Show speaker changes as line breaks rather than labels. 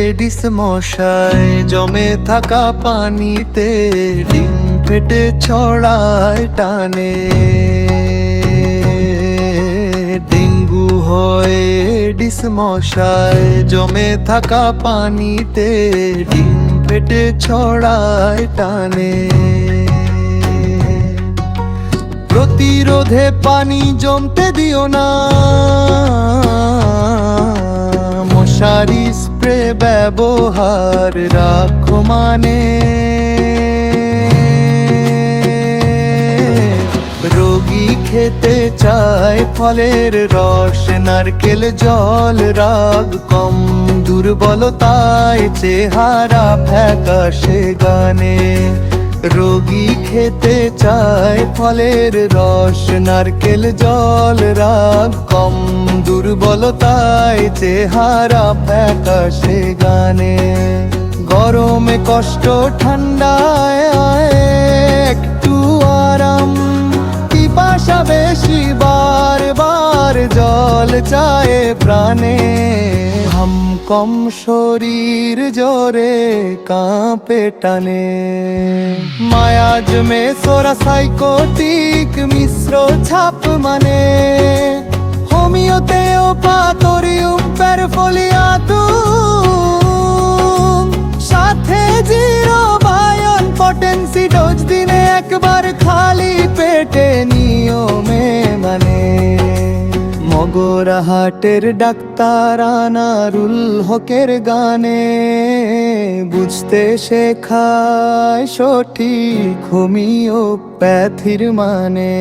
Aedes মশায় জমে থাকা পানিতে ডিম ফেটে ছড়ায় টানে। ডেঙ্গু হয় এডিস মশায় জমে থাকা পানিতে ডিম ফেটে ছড়ায় টানে। প্রতিরোধে পানি জমতে দিও না, মশারি স্প্রে ব্যবহার রাখো মানে। রোগী খেতে চায় ফলের রস, নারকেল জল রাগ কম, দুর্বলতায় চেহারা ফ্যাকাশে গানে। রোগী খেতে চায় ফলের রস, নারকেল জল রাগ কম, দুর্বলতায় চেহারা ফ্যাকাশে গানে। গরমে কষ্ট, ঠান্ডায় একটু আরাম, পিপাসা বেশি বারবার জল চায় প্রাণে। হাম কম শরীর জোরে কাঁপে টানে। মায়াজ মে সোরা সাইকোটিক মিশ্র ছাপ মানে। হোমিওতেও পাতরিউম প্যারফোলিয়াতুম, সাথে জিরো বায়ন পটেন্সি ডোজ দিনে একবার খালি পেটে নিয়মে মানে। মগরাহাটের ডাক্তার আনারুল হকের গানে বুঝতে শেখায় সঠিক হোমিওপ্যাথির মানে।